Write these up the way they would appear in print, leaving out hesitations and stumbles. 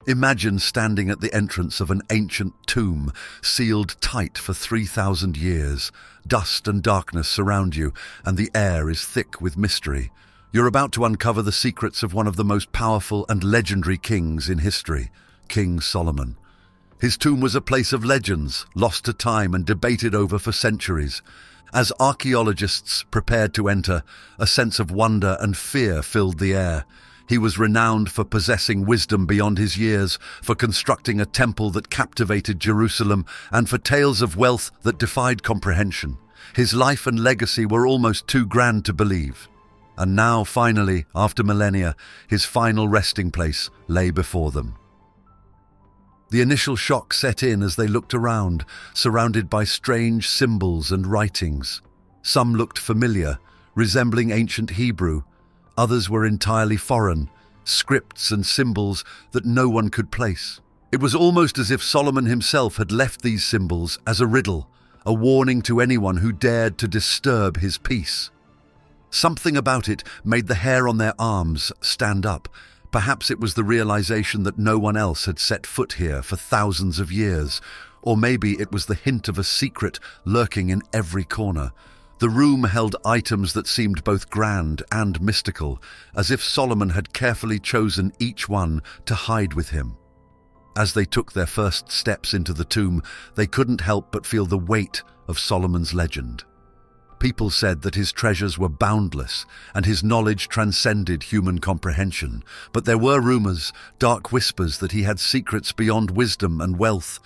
Imagine standing at the entrance of an ancient tomb, sealed tight for 3,000 years. Dust and darkness surround you, and the air is thick with mystery. You're about to uncover the secrets of one of the most powerful and legendary kings in history, King Solomon. His tomb was a place of legends, lost to time and debated over for centuries. As archaeologists prepared to enter, a sense of wonder and fear filled the air. He was renowned for possessing wisdom beyond his years, for constructing a temple that captivated Jerusalem, and for tales of wealth that defied comprehension. His life and legacy were almost too grand to believe. And now, finally, after millennia, his final resting place lay before them. The initial shock set in as they looked around, surrounded by strange symbols and writings. Some looked familiar, resembling ancient Hebrew. Others were entirely foreign, scripts and symbols that no one could place. It was almost as if Solomon himself had left these symbols as a riddle, a warning to anyone who dared to disturb his peace. Something about it made the hair on their arms stand up. Perhaps it was the realization that no one else had set foot here for thousands of years, or maybe it was the hint of a secret lurking in every corner. The room held items that seemed both grand and mystical, as if Solomon had carefully chosen each one to hide with him. As they took their first steps into the tomb, they couldn't help but feel the weight of Solomon's legend. People said that his treasures were boundless and his knowledge transcended human comprehension, but there were rumors, dark whispers that he had secrets beyond wisdom and wealth.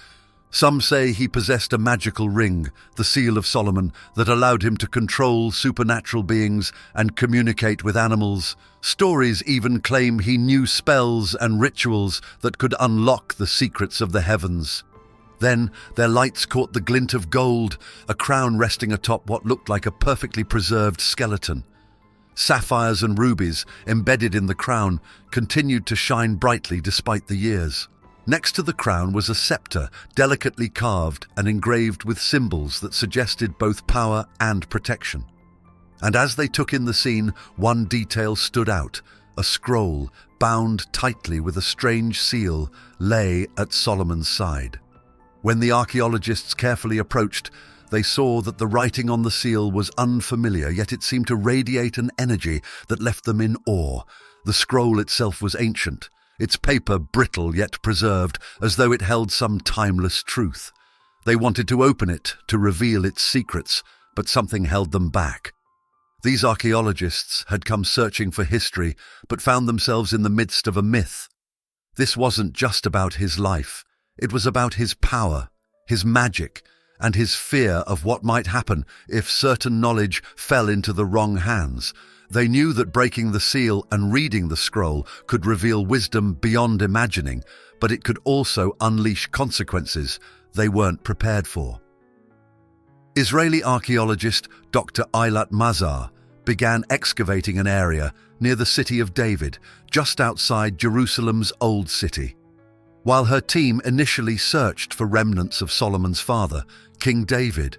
Some say he possessed a magical ring, the Seal of Solomon, that allowed him to control supernatural beings and communicate with animals. Stories even claim he knew spells and rituals that could unlock the secrets of the heavens. Then their lights caught the glint of gold, a crown resting atop what looked like a perfectly preserved skeleton. Sapphires and rubies, embedded in the crown, continued to shine brightly despite the years. Next to the crown was a scepter, delicately carved and engraved with symbols that suggested both power and protection. And as they took in the scene, one detail stood out. A scroll, bound tightly with a strange seal, lay at Solomon's side. When the archaeologists carefully approached, they saw that the writing on the seal was unfamiliar, yet it seemed to radiate an energy that left them in awe. The scroll itself was ancient, its paper brittle yet preserved, as though it held some timeless truth. They wanted to open it to reveal its secrets, but something held them back. These archaeologists had come searching for history, but found themselves in the midst of a myth. This wasn't just about his life. It was about his power, his magic, and his fear of what might happen if certain knowledge fell into the wrong hands. They knew that breaking the seal and reading the scroll could reveal wisdom beyond imagining, but it could also unleash consequences they weren't prepared for. Israeli archaeologist Dr. Eilat Mazar began excavating an area near the city of David, just outside Jerusalem's Old City. While her team initially searched for remnants of Solomon's father, King David,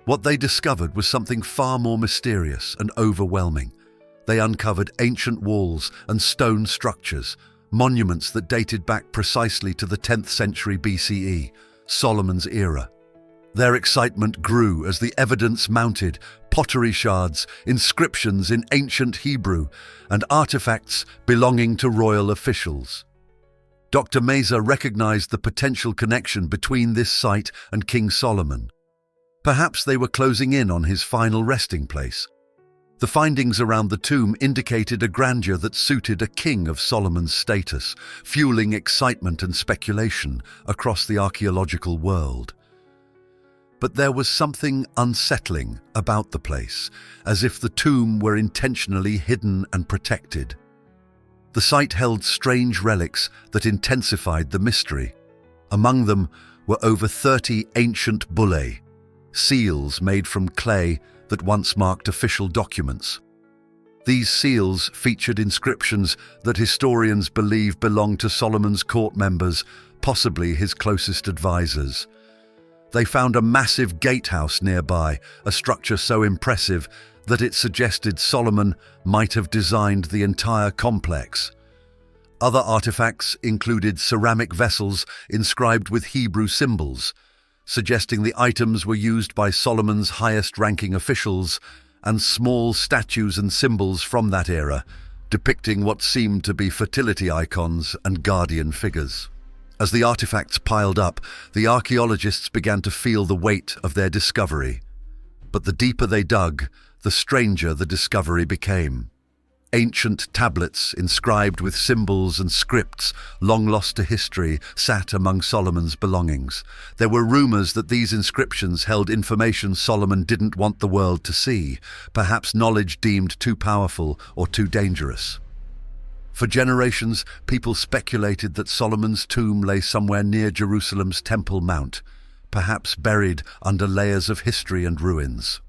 what they discovered was something far more mysterious and overwhelming. They uncovered ancient walls and stone structures, monuments that dated back precisely to the 10th century BCE, Solomon's era. Their excitement grew as the evidence mounted: pottery shards, inscriptions in ancient Hebrew, and artifacts belonging to royal officials. Dr. Mazar recognized the potential connection between this site and King Solomon. Perhaps they were closing in on his final resting place. The findings around the tomb indicated a grandeur that suited a king of Solomon's status, fueling excitement and speculation across the archaeological world. But there was something unsettling about the place, as if the tomb were intentionally hidden and protected. The site held strange relics that intensified the mystery. Among them were over 30 ancient bullae, seals made from clay that once marked official documents. These seals featured inscriptions that historians believe belonged to Solomon's court members, possibly his closest advisors. They found a massive gatehouse nearby, a structure so impressive that it suggested Solomon might have designed the entire complex. Other artifacts included ceramic vessels inscribed with Hebrew symbols, suggesting the items were used by Solomon's highest-ranking officials, and small statues and symbols from that era, depicting what seemed to be fertility icons and guardian figures. As the artifacts piled up, the archaeologists began to feel the weight of their discovery. But the deeper they dug, the stranger the discovery became. Ancient tablets inscribed with symbols and scripts, long lost to history, sat among Solomon's belongings. There were rumors that these inscriptions held information Solomon didn't want the world to see, perhaps knowledge deemed too powerful or too dangerous. For generations, people speculated that Solomon's tomb lay somewhere near Jerusalem's Temple Mount, perhaps buried under layers of history and ruins.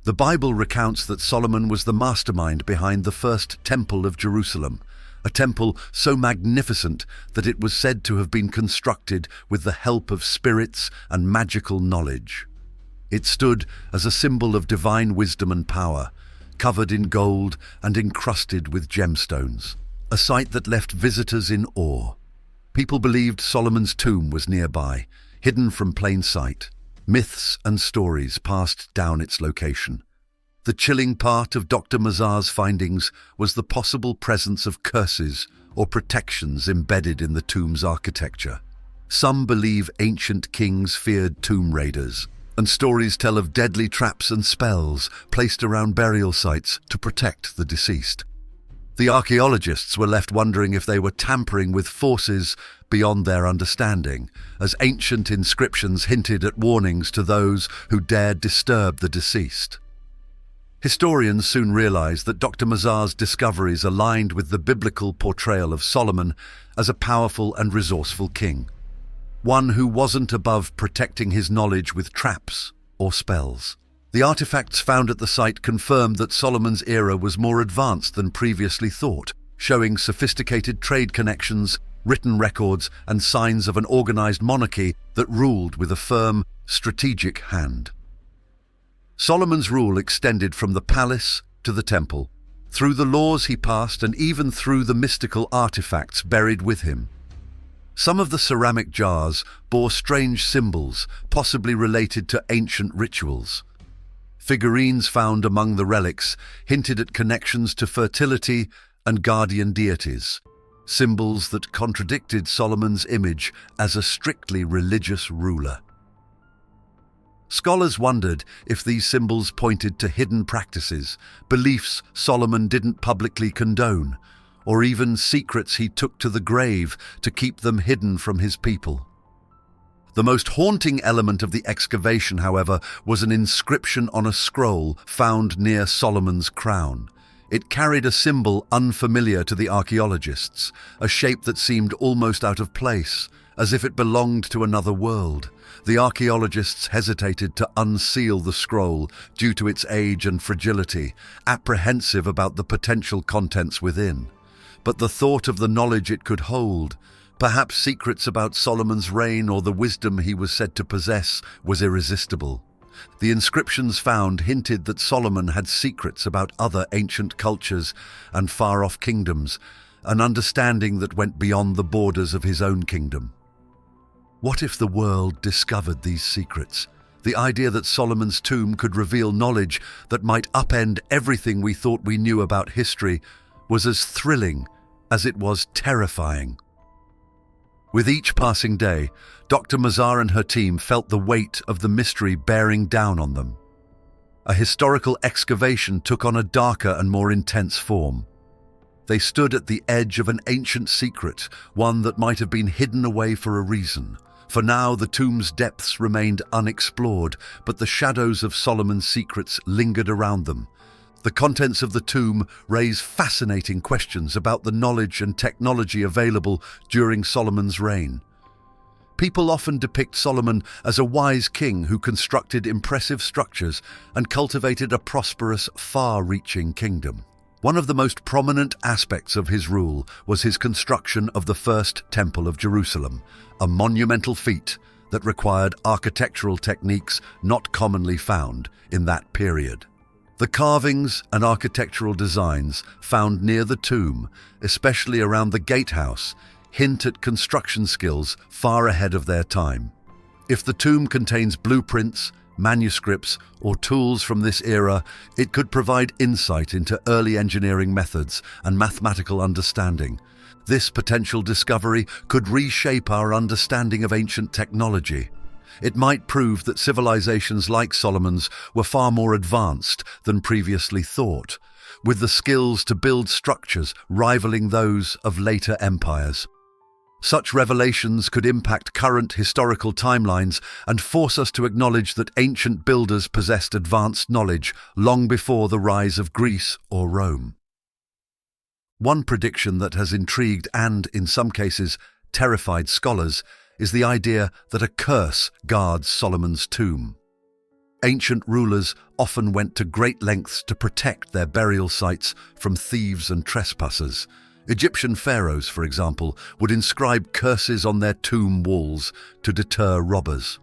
The Bible recounts that Solomon was the mastermind behind the first Temple of Jerusalem, a temple so magnificent that it was said to have been constructed with the help of spirits and magical knowledge. It stood as a symbol of divine wisdom and power, covered in gold and encrusted with gemstones, a sight that left visitors in awe. People believed Solomon's tomb was nearby, hidden from plain sight. Myths and stories passed down its location. The chilling part of Dr. Mazar's findings was the possible presence of curses or protections embedded in the tomb's architecture. Some believe ancient kings feared tomb raiders, and stories tell of deadly traps and spells placed around burial sites to protect the deceased. The archaeologists were left wondering if they were tampering with forces beyond their understanding, as ancient inscriptions hinted at warnings to those who dared disturb the deceased. Historians soon realized that Dr. Mazar's discoveries aligned with the biblical portrayal of Solomon as a powerful and resourceful king, one who wasn't above protecting his knowledge with traps or spells. The artifacts found at the site confirmed that Solomon's era was more advanced than previously thought, showing sophisticated trade connections, written records, and signs of an organized monarchy that ruled with a firm, strategic hand. Solomon's rule extended from the palace to the temple, through the laws he passed and even through the mystical artifacts buried with him. Some of the ceramic jars bore strange symbols, possibly related to ancient rituals. Figurines found among the relics hinted at connections to fertility and guardian deities, symbols that contradicted Solomon's image as a strictly religious ruler. Scholars wondered if these symbols pointed to hidden practices, beliefs Solomon didn't publicly condone, or even secrets he took to the grave to keep them hidden from his people. The most haunting element of the excavation, however, was an inscription on a scroll found near Solomon's crown. It carried a symbol unfamiliar to the archaeologists, a shape that seemed almost out of place, as if it belonged to another world. The archaeologists hesitated to unseal the scroll due to its age and fragility, apprehensive about the potential contents within. But the thought of the knowledge it could hold, perhaps secrets about Solomon's reign or the wisdom he was said to possess, was irresistible. The inscriptions found hinted that Solomon had secrets about other ancient cultures and far-off kingdoms, an understanding that went beyond the borders of his own kingdom. What if the world discovered these secrets? The idea that Solomon's tomb could reveal knowledge that might upend everything we thought we knew about history was as thrilling as it was terrifying. With each passing day, Dr. Mazar and her team felt the weight of the mystery bearing down on them. A historical excavation took on a darker and more intense form. They stood at the edge of an ancient secret, one that might have been hidden away for a reason. For now, the tomb's depths remained unexplored, but the shadows of Solomon's secrets lingered around them. The contents of the tomb raise fascinating questions about the knowledge and technology available during Solomon's reign. People often depict Solomon as a wise king who constructed impressive structures and cultivated a prosperous, far-reaching kingdom. One of the most prominent aspects of his rule was his construction of the first Temple of Jerusalem, a monumental feat that required architectural techniques not commonly found in that period. The carvings and architectural designs found near the tomb, especially around the gatehouse, hint at construction skills far ahead of their time. If the tomb contains blueprints, manuscripts, or tools from this era, it could provide insight into early engineering methods and mathematical understanding. This potential discovery could reshape our understanding of ancient technology. It might prove that civilizations like Solomon's were far more advanced than previously thought, with the skills to build structures rivaling those of later empires. Such revelations could impact current historical timelines and force us to acknowledge that ancient builders possessed advanced knowledge long before the rise of Greece or Rome. One prediction that has intrigued and, in some cases, terrified scholars is the idea that a curse guards Solomon's tomb. Ancient rulers often went to great lengths to protect their burial sites from thieves and trespassers. Egyptian pharaohs, for example, would inscribe curses on their tomb walls to deter robbers.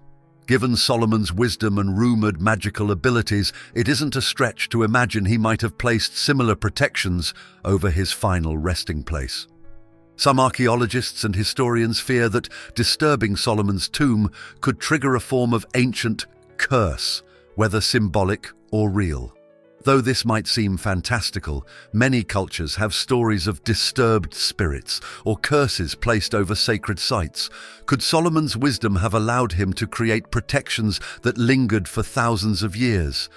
Given Solomon's wisdom and rumored magical abilities, it isn't a stretch to imagine he might have placed similar protections over his final resting place. Some archaeologists and historians fear that disturbing Solomon's tomb could trigger a form of ancient curse, whether symbolic or real. Though this might seem fantastical, many cultures have stories of disturbed spirits or curses placed over sacred sites. Could Solomon's wisdom have allowed him to create protections that lingered for thousands of years?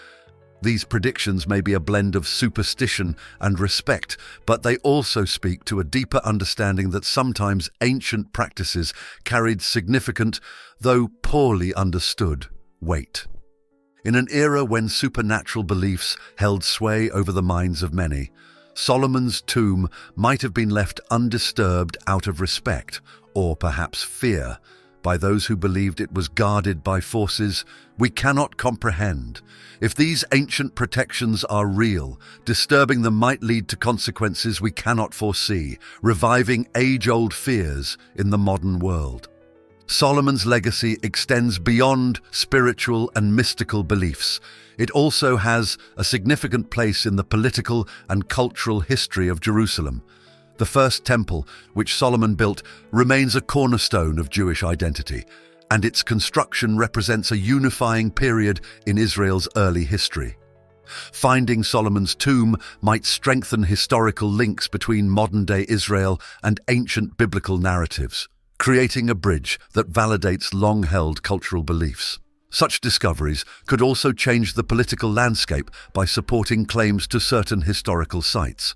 These predictions may be a blend of superstition and respect, but they also speak to a deeper understanding that sometimes ancient practices carried significant, though poorly understood, weight. In an era when supernatural beliefs held sway over the minds of many, Solomon's tomb might have been left undisturbed out of respect, or perhaps fear, by those who believed it was guarded by forces we cannot comprehend. If these ancient protections are real, disturbing them might lead to consequences we cannot foresee, reviving age-old fears in the modern world. Solomon's legacy extends beyond spiritual and mystical beliefs. It also has a significant place in the political and cultural history of Jerusalem. The first temple, which Solomon built, remains a cornerstone of Jewish identity, and its construction represents a unifying period in Israel's early history. Finding Solomon's tomb might strengthen historical links between modern-day Israel and ancient biblical narratives, creating a bridge that validates long-held cultural beliefs. Such discoveries could also change the political landscape by supporting claims to certain historical sites.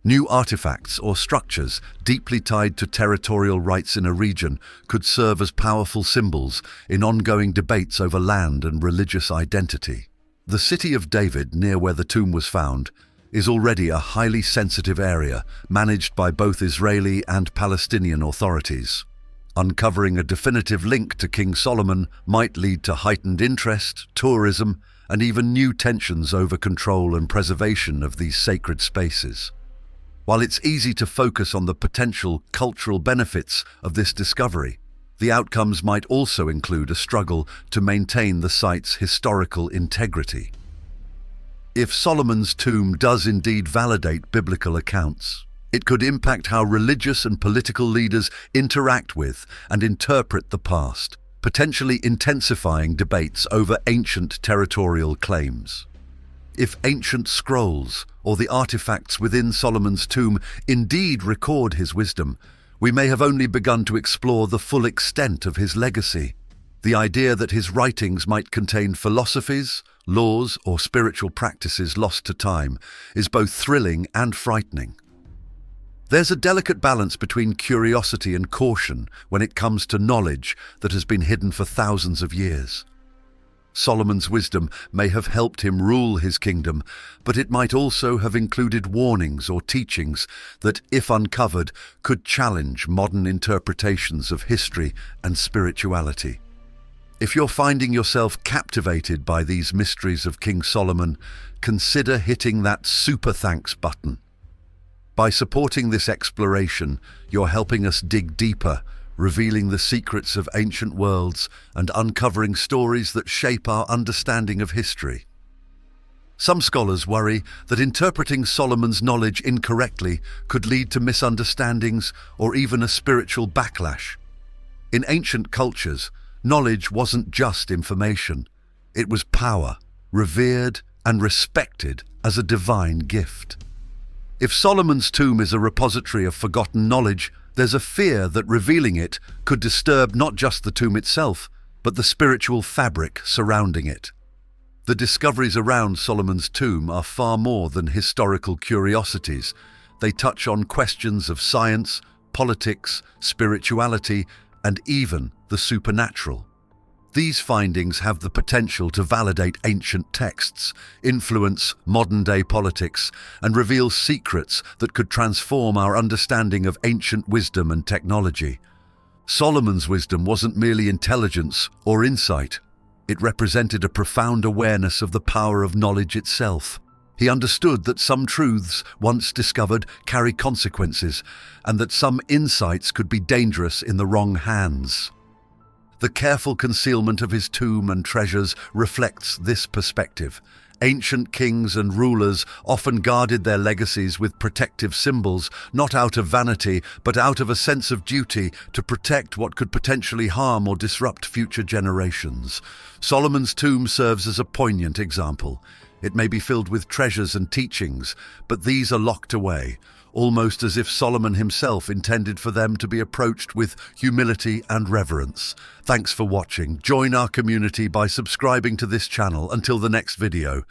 New artifacts or structures deeply tied to territorial rights in a region could serve as powerful symbols in ongoing debates over land and religious identity. The city of David, near where the tomb was found, is already a highly sensitive area managed by both Israeli and Palestinian authorities. Uncovering a definitive link to King Solomon might lead to heightened interest, tourism, and even new tensions over control and preservation of these sacred spaces. While it's easy to focus on the potential cultural benefits of this discovery, the outcomes might also include a struggle to maintain the site's historical integrity. If Solomon's tomb does indeed validate biblical accounts, it could impact how religious and political leaders interact with and interpret the past, potentially intensifying debates over ancient territorial claims. If ancient scrolls or the artifacts within Solomon's tomb indeed record his wisdom, we may have only begun to explore the full extent of his legacy. The idea that his writings might contain philosophies, laws, or spiritual practices lost to time is both thrilling and frightening. There's a delicate balance between curiosity and caution when it comes to knowledge that has been hidden for thousands of years. Solomon's wisdom may have helped him rule his kingdom, but it might also have included warnings or teachings that, if uncovered, could challenge modern interpretations of history and spirituality. If you're finding yourself captivated by these mysteries of King Solomon, consider hitting that super thanks button. By supporting this exploration, you're helping us dig deeper, revealing the secrets of ancient worlds and uncovering stories that shape our understanding of history. Some scholars worry that interpreting Solomon's knowledge incorrectly could lead to misunderstandings or even a spiritual backlash. In ancient cultures, knowledge wasn't just information. It was power, revered and respected as a divine gift. If Solomon's tomb is a repository of forgotten knowledge, there's a fear that revealing it could disturb not just the tomb itself, but the spiritual fabric surrounding it. The discoveries around Solomon's tomb are far more than historical curiosities. They touch on questions of science, politics, spirituality, and even the supernatural. These findings have the potential to validate ancient texts, influence modern-day politics, and reveal secrets that could transform our understanding of ancient wisdom and technology. Solomon's wisdom wasn't merely intelligence or insight. It represented a profound awareness of the power of knowledge itself. He understood that some truths, once discovered, carry consequences, and that some insights could be dangerous in the wrong hands. The careful concealment of his tomb and treasures reflects this perspective. Ancient kings and rulers often guarded their legacies with protective symbols, not out of vanity, but out of a sense of duty to protect what could potentially harm or disrupt future generations. Solomon's tomb serves as a poignant example. It may be filled with treasures and teachings, but these are locked away, almost as if Solomon himself intended for them to be approached with humility and reverence. Thanks for watching. Join our community by subscribing to this channel. Until the next video.